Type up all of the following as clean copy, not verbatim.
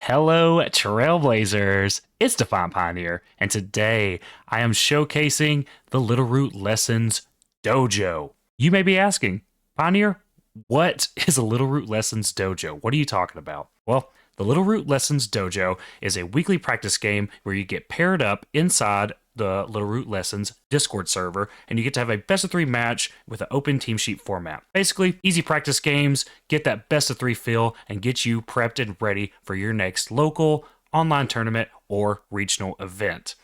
Hello, Trailblazers! It's Define Pioneer, and today I am showcasing the Littleroot Lessons Dojo. You may be asking, Pioneer, what is a Littleroot Lessons Dojo? What are you talking about? Well, the Littleroot Lessons Dojo is a weekly practice game where you get paired up inside the Littleroot Lessons Discord server, and you get to have a best of 3 match with an open team sheet format. Basically, easy practice games, get that best of 3 feel, and get you prepped and ready for your next local, online tournament, or regional event.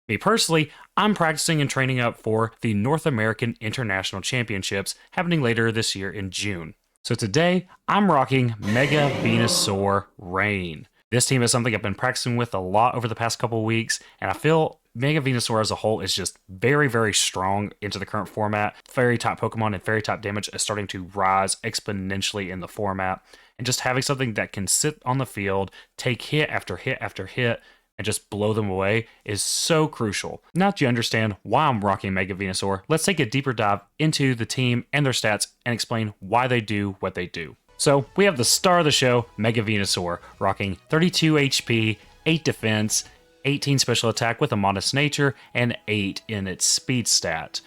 Me personally, I'm practicing and training up for the North American International Championships happening later this year in June. So today, I'm rocking Mega Venusaur Rain. This team is something I've been practicing with a lot over the past couple of weeks, and I feel Mega Venusaur as a whole is just very, very strong into the current format. Fairy type Pokemon and Fairy type damage is starting to rise exponentially in the format, and just having something that can sit on the field, take hit after hit after hit, and just blow them away is so crucial. Now that you understand why I'm rocking Mega Venusaur, let's take a deeper dive into the team and their stats and explain why they do what they do. So we have the star of the show, Mega Venusaur, rocking 32 HP, 8 defense, 18 special attack with a modest nature, and 8 in its speed stat.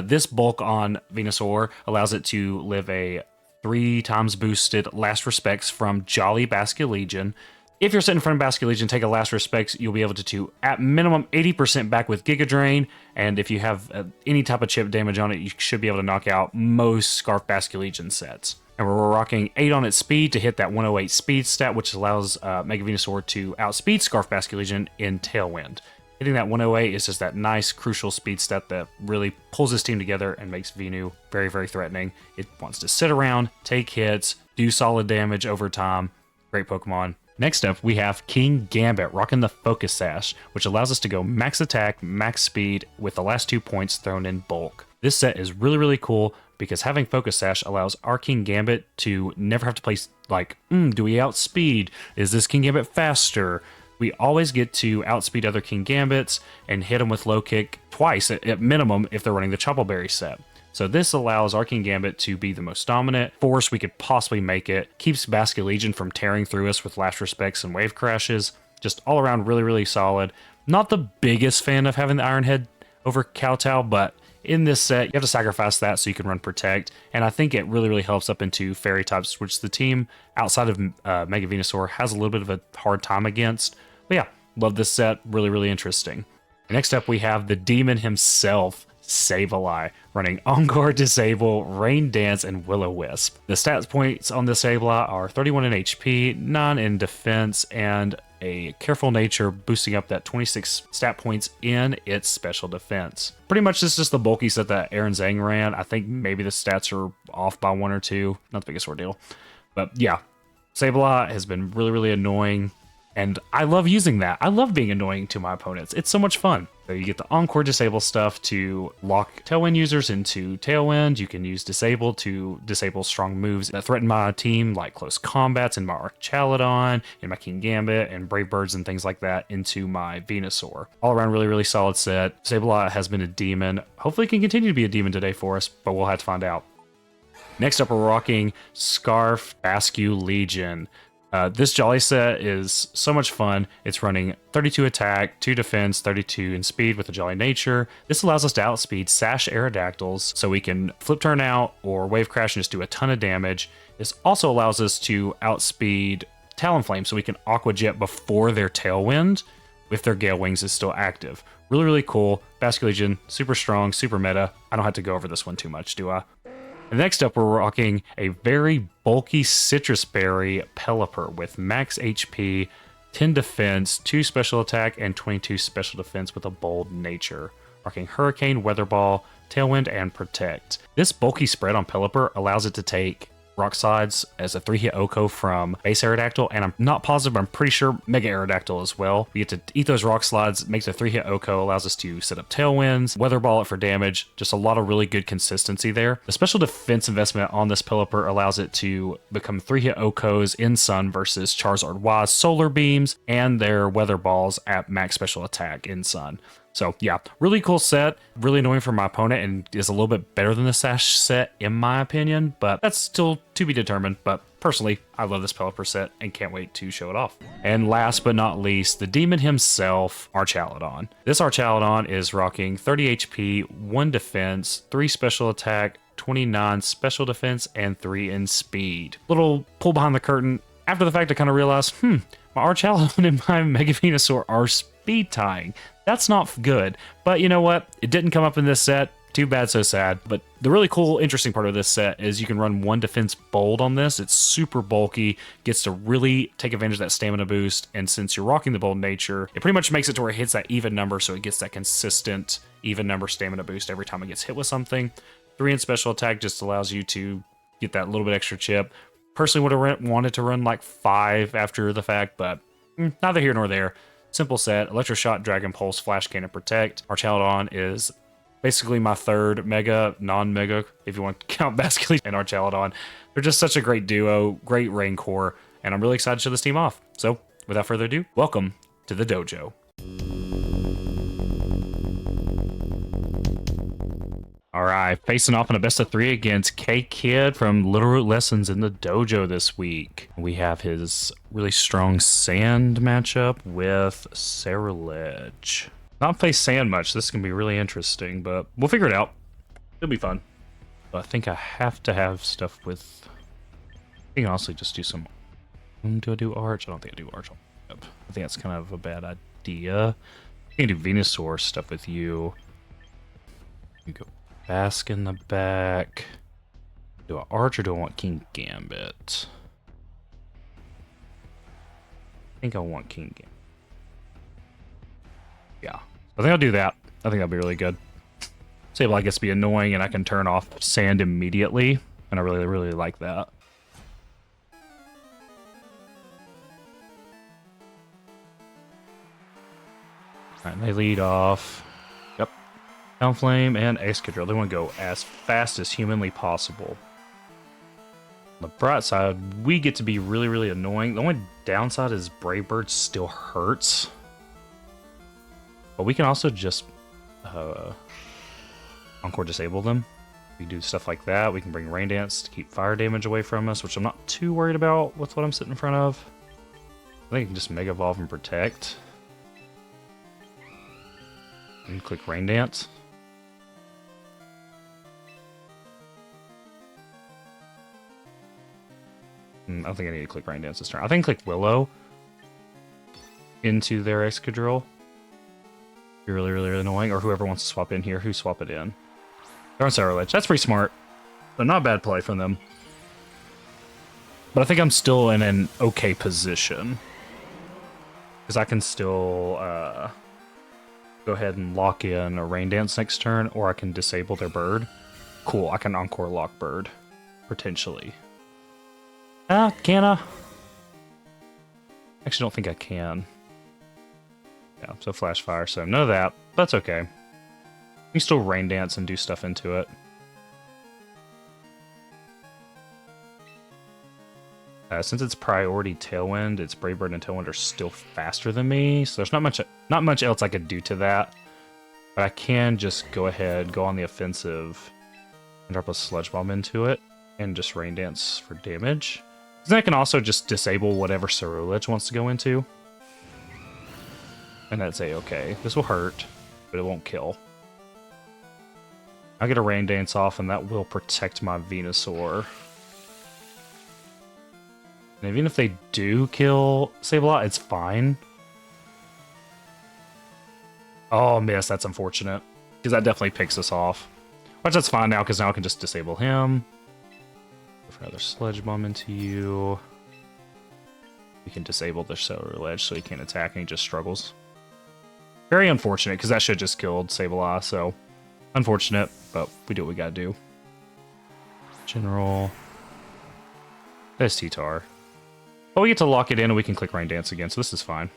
This bulk on Venusaur allows it to live a 3 times boosted Last Respects from Jolly Basculegion. If you're sitting in front of Basculegion, take a Last Respects, you'll be able to at minimum 80% back with Giga Drain, and if you have any type of chip damage on it, you should be able to knock out most Scarf Basculegion sets. And we're rocking 8 on its speed to hit that 108 speed stat, which allows Mega Venusaur to outspeed Scarf Basculegion in Tailwind. Hitting that 108 is just that nice, crucial speed stat that really pulls this team together and makes Venu very, very threatening. It wants to sit around, take hits, do solid damage over time. Great Pokemon. Next up, we have King Gambit rocking the Focus Sash, which allows us to go max attack, max speed with the last 2 points thrown in bulk. This set is really, really cool because having Focus Sash allows our King Gambit to never have to place like, do we outspeed? Is this King Gambit faster? We always get to outspeed other King Gambits and hit them with low kick twice at minimum if they're running the Chople Berry set. So this allows our King Gambit to be the most dominant force we could possibly make it, keeps Basculegion from tearing through us with Last Respects and Wave Crashes. Just all around really, really solid. Not the biggest fan of having the Iron Head over Kowtow, but in this set, you have to sacrifice that so you can run Protect, and I think it really, really helps up into Fairy types, which the team outside of Mega Venusaur has a little bit of a hard time against. But yeah, love this set, really, really interesting. Next up, we have the demon himself, Sableye, running Encore, Disable, Rain Dance, and Will-O-Wisp. The stats points on this Sableye are 31 in HP, 9 in defense, and a Careful Nature boosting up that 26 stat points in its special defense. Pretty much this is just the bulky set that Aaron Zhang ran. I think maybe the stats are off by 1 or 2. Not the biggest ordeal. But yeah, Sableye has been really, really annoying. And I love using that. I love being annoying to my opponents. It's so much fun. So you get the Encore Disable stuff to lock Tailwind users into Tailwind. You can use Disable to disable strong moves that threaten my team, like Close Combats and my Archaludon, and my King Gambit, and Brave Birds and things like that into my Venusaur. All around really, really solid set. Sableye has been a demon. Hopefully it can continue to be a demon today for us, but we'll have to find out. Next up, we're rocking Scarf Basculegion. This Jolly set is so much fun. It's running 32 attack, 2 defense, 32 in speed with a Jolly Nature. This allows us to outspeed Sash Aerodactyls so we can flip turn out or Wave Crash and just do a ton of damage. This also allows us to outspeed Talonflame so we can Aqua Jet before their Tailwind if their Gale Wings is still active. Really, really cool. Basculegion, super strong, super meta. I don't have to go over this one too much, do I? And next up, we're rocking a very bulky Citrus Berry Pelipper with max HP, 10 defense, 2 special attack, and 22 special defense with a bold nature. Rocking Hurricane, Weather Ball, Tailwind, and Protect. This bulky spread on Pelipper allows it to take Rock Slides as a 3-hit Oko from Base Aerodactyl, and I'm not positive, but I'm pretty sure Mega Aerodactyl as well. We get to eat those Rock Slides, makes a 3-hit Oko, allows us to set up Tailwinds, Weather Ball it for damage, just a lot of really good consistency there. The special defense investment on this Pelipper allows it to become 3-hit Okos in Sun versus Charizard Y's Solar Beams, and their Weather Balls at max special attack in Sun. So yeah, really cool set, really annoying for my opponent, and is a little bit better than the Sash set in my opinion, but that's still to be determined. But personally, I love this Pelipper set and can't wait to show it off. And last but not least, the demon himself, Archaludon. This Archaludon is rocking 30 HP, 1 defense, 3 special attack, 29 special defense, and 3 in speed. Little pull behind the curtain. After the fact, I kind of realized, my Archaludon and my Mega Venusaur are speed tying. That's not good. But you know what? It didn't come up in this set. Too bad, so sad. But the really cool, interesting part of this set is you can run 1 defense bold on this. It's super bulky, gets to really take advantage of that stamina boost. And since you're rocking the bold nature, it pretty much makes it to where it hits that even number, so it gets that consistent even number stamina boost every time it gets hit with something. 3 in special attack just allows you to get that little bit extra chip. Personally would have wanted to run like 5 after the fact, but neither here nor there. Simple set, Electroshot, Dragon Pulse, Flash Cannon, Protect. Archaludon is basically my third mega, non-mega, if you want to count Basculegion and Archaludon. They're just such a great duo, great Raincore, and I'm really excited to show this team off. So, without further ado, welcome to the dojo. Alright, facing off in a best of 3 against K-Kid from Littleroot Lessons in the dojo this week. We have his really strong sand matchup with Sableye. Not face sand much. This is going to be really interesting, but we'll figure it out. It'll be fun. But I think I have to have stuff with... I think honestly just do some... Do I do Arch? I don't think I do Arch. I think that's kind of a bad idea. I can do Venusaur stuff with you. You go Bask in the back. Do I Arch or do I want King Gambit? I think I want King Gambit. Yeah, I think I'll do that. I think that'll be really good. Sableye gets to be annoying and I can turn off sand immediately, and I really, really like that. Alright, they lead off. Yep. Downflame and Excadrill. They want to go as fast as humanly possible. On the bright side, we get to be really, really annoying. The only downside is Brave Bird still hurts. But we can also just Encore disable them. We do stuff like that. We can bring Rain Dance to keep fire damage away from us, which I'm not too worried about with what I'm sitting in front of. I think I can just Mega Evolve and Protect. And click Rain Dance. I don't think I need to click Rain Dance this turn. I think click Willow into their Excadrill. Really, really, really annoying. Or whoever wants to swap in here, who swap it in. They're on Sableye. That's pretty smart. But not a bad play from them. But I think I'm still in an okay position. Because I can still go ahead and lock in a Rain Dance next turn, or I can disable their bird. Cool, I can Encore lock bird. Potentially. Can I? Actually, don't think I can. Yeah, so Flash Fire, so none of that. That's okay. You can still Rain Dance and do stuff into it. Since it's priority Tailwind, its Brave Bird and Tailwind are still faster than me, so there's not much else I could do to that. But I can just go ahead, go on the offensive, and drop a Sludge Bomb into it, and just Rain Dance for damage. Then I can also just disable whatever Sableye wants to go into. And that's A-okay. This will hurt, but it won't kill. I'll get a Rain Dance off, and that will protect my Venusaur. And even if they do kill Sableye, it's fine. Oh, miss. That's unfortunate. Because that definitely picks us off. Which that's fine now, because now I can just disable him. Go for another Sludge Bomb into you. We can disable the Sableye so he can't attack and he just struggles. Very unfortunate, because that should have just killed Sableye, so unfortunate, but we do what we gotta do. General. There's T-Tar. But we get to lock it in and we can click Rain Dance again, so this is fine.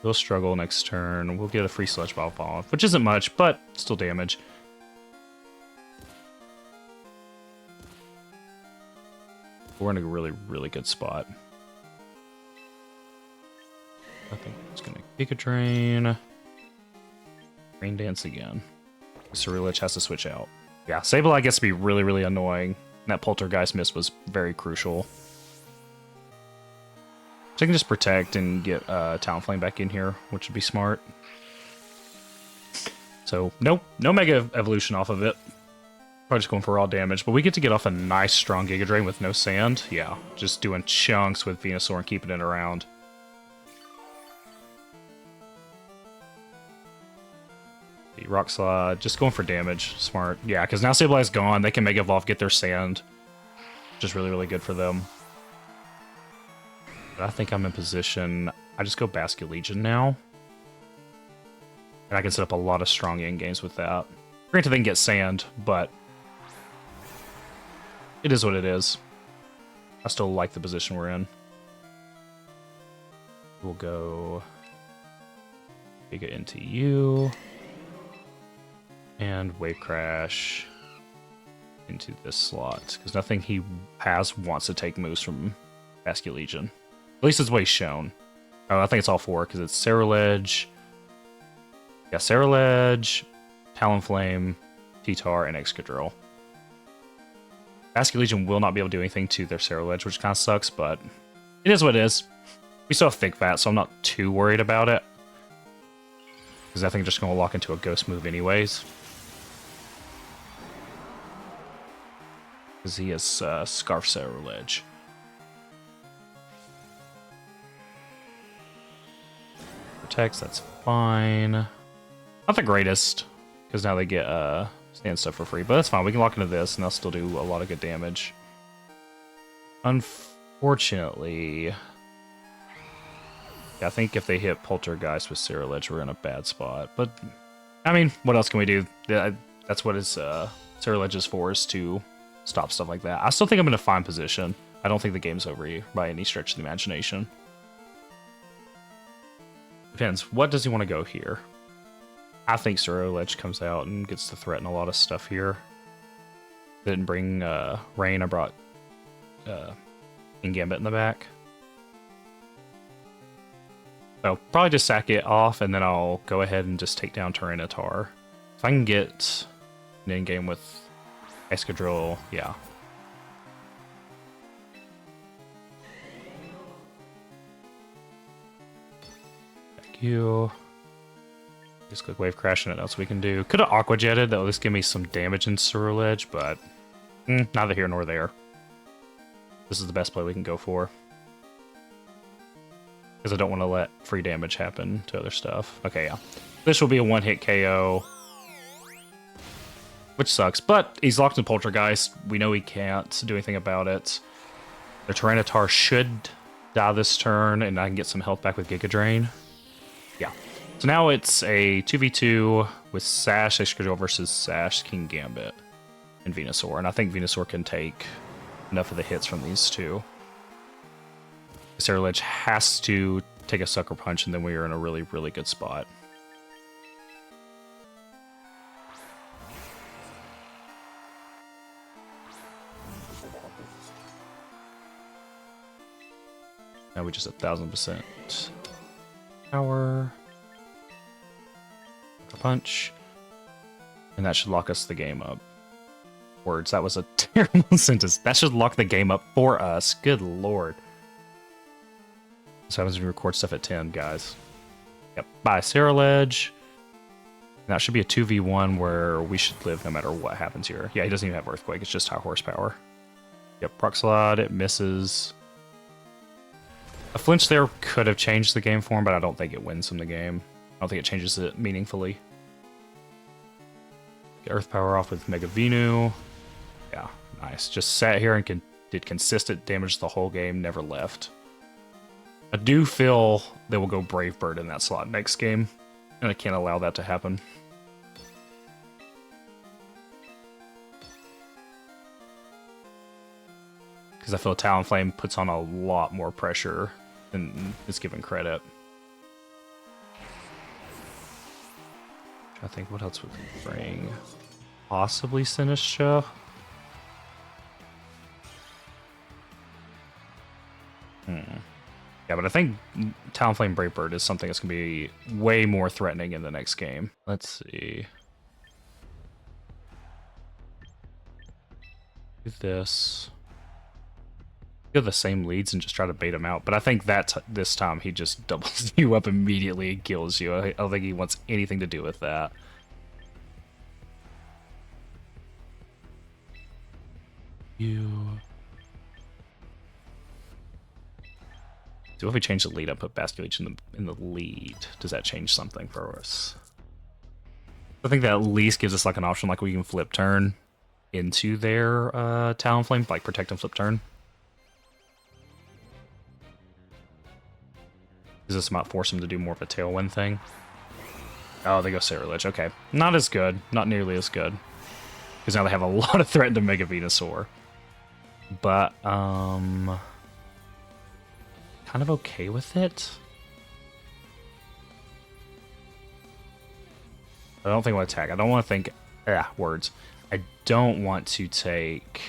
We'll struggle next turn. We'll get a free Sludge Bomb off, which isn't much, but still damage. We're in a really, really good spot. I think it's gonna Giga Drain. Rain Dance again. Ceruledge has to switch out. Yeah, Sableye gets to be really, really annoying. And that Poltergeist miss was very crucial. So I can just protect and get Talonflame back in here, which would be smart. So, no Mega Evolution off of it. Probably just going for raw damage, but we get to get off a nice strong Giga Drain with no sand. Yeah, just doing chunks with Venusaur and keeping it around. The Rock Slide, just going for damage. Smart. Yeah, because now Sableye's gone. They can Mega Evolve, get their sand. Just really, really good for them. But I think I'm in position. I just go Basculegion now. And I can set up a lot of strong end games with that. Granted, they can get sand, but it is what it is. I still like the position we're in. We'll go Giga into you. And Wave Crash into this slot. Because nothing he has wants to take moves from Basculegion. At least it's what he's shown. Oh, I think it's all four, because it's Ceruledge. Yeah, Ceruledge, Talonflame, T-Tar, and Excadrill. Basculegion will not be able to do anything to their Ceruledge, which kind of sucks, but it is what it is. We still have Thick Fat, so I'm not too worried about it. Because I think I'm just going to lock into a Ghost move anyways. Because he has Scarf Ceruledge. Protects, that's fine. Not the greatest, because now they get stand stuff for free, but that's fine. We can lock into this, and they'll still do a lot of good damage. Unfortunately, yeah, I think if they hit Poltergeist with Ceruledge, we're in a bad spot. But, I mean, what else can we do? That's what his Ceruledge is for, is to stop stuff like that. I still think I'm in a fine position. I don't think the game's over by any stretch of the imagination. Depends. What does he want to go here? I think Ceruledge comes out and gets to threaten a lot of stuff here. Didn't bring Rain. I brought Gambit in the back. So probably just sack it off, and then I'll go ahead and just take down Tyranitar. If I can get an in-game with Excadrill, yeah. Thank you. Just click Wave Crash and what else we can do. Could have Aqua Jetted, that would at least give me some damage in Ceruledge, but neither here nor there. This is the best play we can go for. Because I don't want to let free damage happen to other stuff. Okay, yeah. This will be a one-hit KO. Which sucks, but he's locked in Poltergeist. We know he can't do anything about it. The Tyranitar should die this turn, and I can get some health back with Giga Drain. Yeah. So now it's a 2v2 with Sash Excadrill versus Sash King Gambit and Venusaur. And I think Venusaur can take enough of the hits from these two. Ceruledge has to take a Sucker Punch, and then we are in a really, really good spot. Now we just 1000% power. A punch. And that should lock us the game up. Words, that was a terrible sentence. That should lock the game up for us. Good lord. So happens when we record stuff at 10, guys. Yep, bye, Ceruledge. And that should be a 2v1 where we should live no matter what happens here. Yeah, he doesn't even have Earthquake, it's just high horsepower. Yep, Rock Slide, it misses. A flinch there could have changed the game for him, but I don't think it wins him the game. I don't think it changes it meaningfully. Get Earth Power off with Mega Venu. Yeah, nice. Just sat here and did consistent damage the whole game, never left. I do feel they will go Brave Bird in that slot next game, and I can't allow that to happen. Because I feel Talonflame puts on a lot more pressure than is given credit. I think what else would we bring? Possibly Sinistra. Yeah, but I think Talonflame Brave Bird is something that's going to be way more threatening in the next game. Let's see. Do this. Go the same leads and just try to bait him out. But I think that this time he just doubles you up immediately and kills you. I don't think he wants anything to do with that. So if we change the lead, I put Basculegion in the lead. Does that change something for us? I think that at least gives us like an option, like we can flip turn into their Talonflame, like protect and flip turn. Because this might force them to do more of a Tailwind thing. Oh, they go Sableye. Okay. Not as good. Not nearly as good. Because now they have a lot of threat to Mega Venusaur. But, kind of okay with it. I don't think I want to attack. I don't want to think... words. I don't want to take...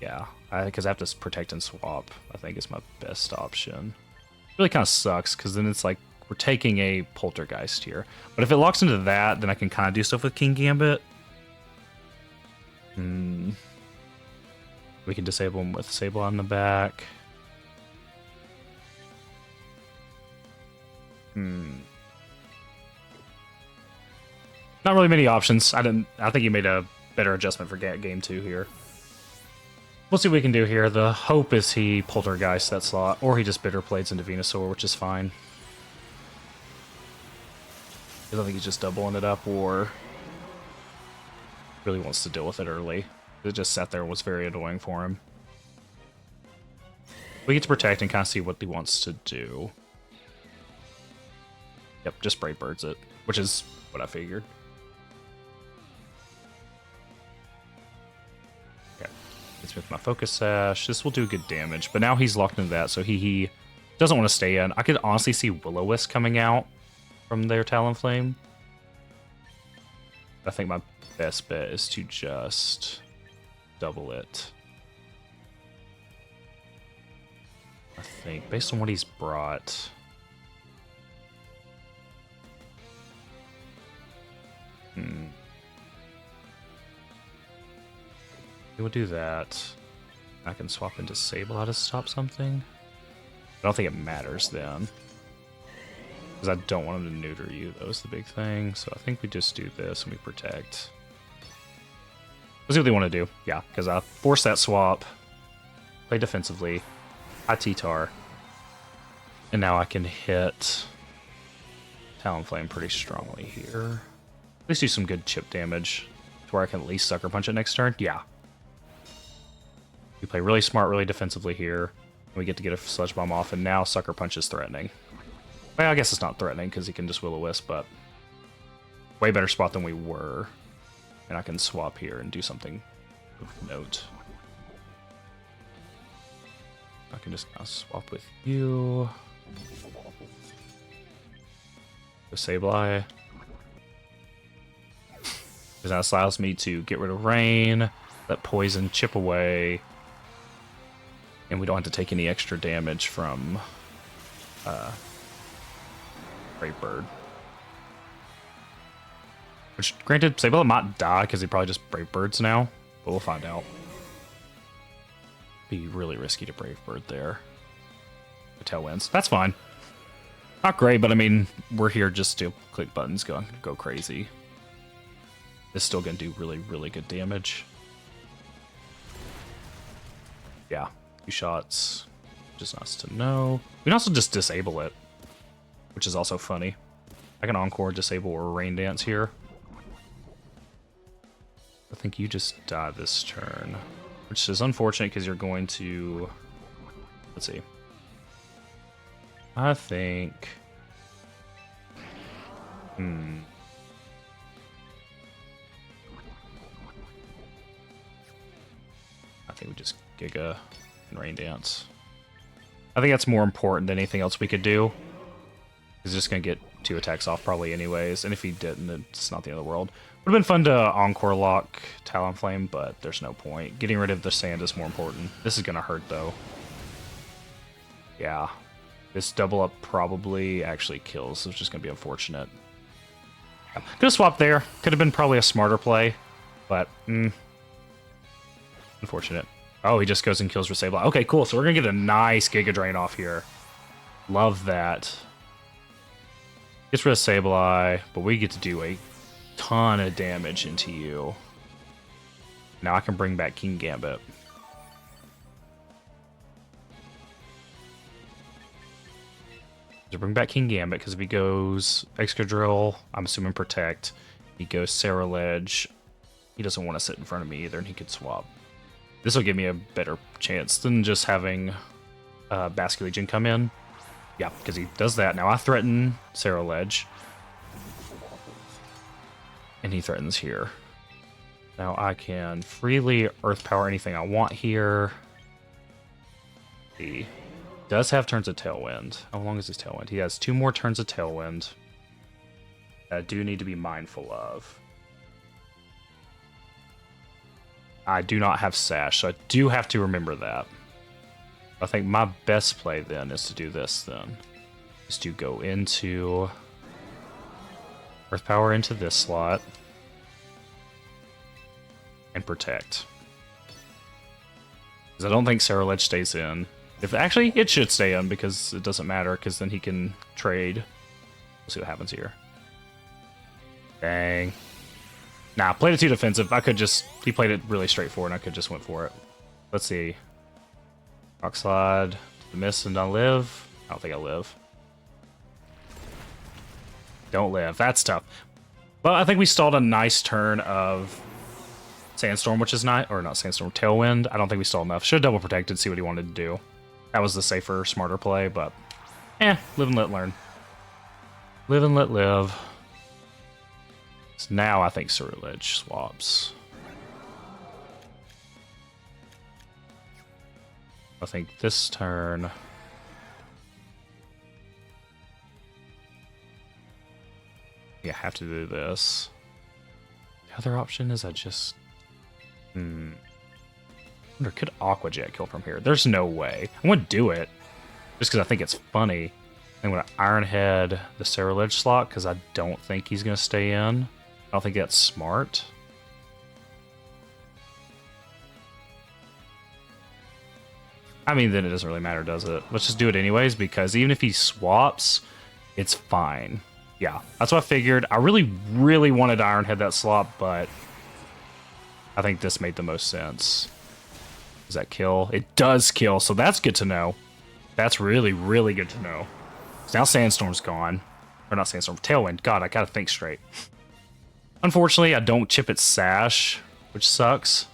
Yeah, because I have to protect and swap, I think is my best option. It really kind of sucks, because then it's like, we're taking a Poltergeist here. But if it locks into that, then I can kind of do stuff with King Gambit. We can disable him with Sableye on the back. Not really many options. I think he made a better adjustment for game 2 here. We'll see what we can do here. The hope is he Poltergeist that slot, or he just Bitter Blades into Venusaur, which is fine. I don't think he's just doubling it up, or really wants to deal with it early. It just sat there and was very annoying for him. We get to protect and kind of see what he wants to do. Yep, just Brave Birds it, which is what I figured. Okay, it's with my Focus Sash. This will do good damage, but now he's locked into that, so he doesn't want to stay in. I could honestly see Will-O-Wisp coming out from their Talonflame. I think my best bet is to just double it. I think, based on what he's brought. He would do that. I can swap into Sableye to stop something. I don't think it matters then. Because I don't want him to neuter you, that was the big thing. So I think we just do this and we protect. Let's see what they want to do. Yeah, because I force that swap, play defensively, I T-Tar, and now I can hit Talonflame pretty strongly here. At least do some good chip damage to where I can at least Sucker Punch it next turn. Yeah. We play really smart, really defensively here. We get to get a Sludge Bomb off, and now Sucker Punch is threatening. Well, I guess it's not threatening because he can just Will-O-Wisp, but way better spot than we were. And I can swap here and do something of note. I can just swap with you. The Sableye. Because that allows me to get rid of rain, let poison chip away, and we don't have to take any extra damage from Brave Bird. Which, granted, Sableye might die because he probably just Brave Birds now, but we'll find out. Be really risky to Brave Bird there. The Tailwinds. That's fine. Not great, but I mean, we're here just to click buttons, go crazy. It's still going to do really, really good damage. Yeah, 2 shots. Just nice to know. We can also just disable it, which is also funny. I can Encore, disable, or Rain Dance here. I think you just die this turn, which is unfortunate because you're going to... Let's see. I think... I think we just Giga and Rain Dance. I think that's more important than anything else we could do. He's just going to get 2 attacks off probably anyways, and if he didn't, it's not the end of the world. Would have been fun to Encore lock Talonflame, but there's no point. Getting rid of the sand is more important. This is going to hurt, though. Yeah. This double up probably actually kills, so it's just going to be unfortunate. Yeah. Could have swapped there. Could have been probably a smarter play. But, unfortunate. Oh, he just goes and kills for Sableye. Okay, cool. So we're going to get a nice Giga Drain off here. Love that. Gets rid of Sableye, but we get to do a ton of damage into you. Now I can bring back King Gambit. To bring back King Gambit, because if he goes Excadrill, I'm assuming Protect. He goes Sableye. He doesn't want to sit in front of me either, and he could swap. This will give me a better chance than just having Basculegion come in. Yeah, because he does that. Now I threaten Sableye. And he threatens here. Now I can freely Earth Power anything I want here. He does have turns of Tailwind. How long is his Tailwind? He has 2 more turns of Tailwind that I do need to be mindful of. I do not have Sash, so I do have to remember that. I think my best play then is to do this then. Is to go into Earth Power into this slot and Protect. Because I don't think Sableye stays in. If actually, it should stay in because it doesn't matter, because then he can trade. We'll see what happens here. Dang. Nah, played it too defensive. I could just... He played it really straightforward, and I could just went for it. Let's see. Rock Slide. The miss and don't live. I don't think I live. Don't live. That's tough. But I think we stalled a nice turn of Sandstorm, which is not... Or not Sandstorm. Tailwind. I don't think we stalled enough. Should have double protected, see what he wanted to do. That was the safer, smarter play, but... live and let learn. Live and let live. So now I think Sableye swaps. I think this turn... Yeah, I have to do this. The other option is I just... I wonder, could Aqua Jet kill from here? There's no way. I'm going to do it. Just because I think it's funny. I'm going to Iron Head the Sableye slot because I don't think he's going to stay in. I don't think that's smart. I mean, then it doesn't really matter, does it? Let's just do it anyways, because even if he swaps, it's fine. Yeah, that's what I figured. I really, really wanted to Iron Head that slot, but I think this made the most sense. Does that kill? It does kill, so that's good to know. That's really, really good to know. So now Sandstorm's gone. Or not Sandstorm, Tailwind. God, I gotta think straight. Unfortunately, I don't chip its Sash, which sucks.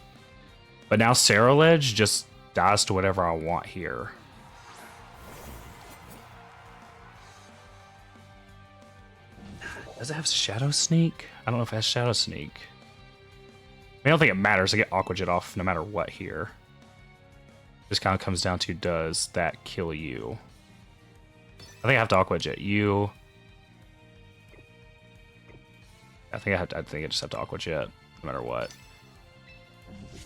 But now Sableye just dies to whatever I want here. Does it have Shadow Sneak? I don't know if it has Shadow Sneak. I don't think it matters. I get Aqua Jet off no matter what here. Just kind of comes down to, does that kill you? I think I have to Aqua Jet you. I think I just have to Aqua Jet no matter what.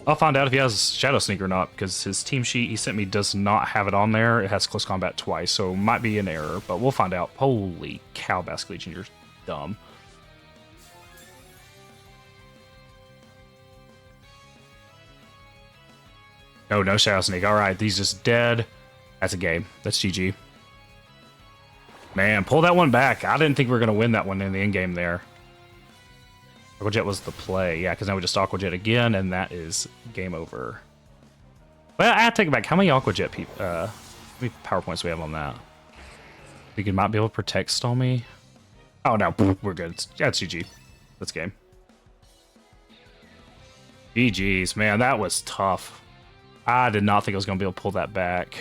I'll find out if he has Shadow Sneak or not, because his team sheet he sent me does not have it on there. It has Close Combat twice, so it might be an error, but we'll find out. Holy cow, Basculegion, you're dumb. Oh, no Shadow Sneak. Alright, he's just dead. That's a game. That's GG. Man, pull that one back. I didn't think we were going to win that one in the end game there. Aqua Jet was the play. Yeah, because now we just Aqua Jet again, and that is game over. Well, I have to take it back. How many Aqua Jet how many power points do we have on that? Think you might be able to protect stall me? Oh, no. We're good. That's GG. That's game. GG's. Man, that was tough. I did not think I was going to be able to pull that back.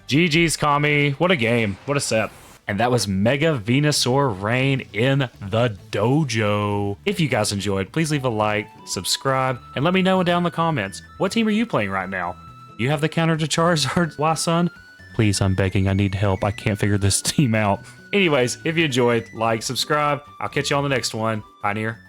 GG's, Kami. What a game. What a set. And that was Mega Venusaur Rain in the Dojo. If you guys enjoyed, please leave a like, subscribe, and let me know down in the comments. What team are you playing right now? You have the counter to Charizard, Wasun? Please, I'm begging. I need help. I can't figure this team out. Anyways, if you enjoyed, like, subscribe. I'll catch you on the next one. Pioneer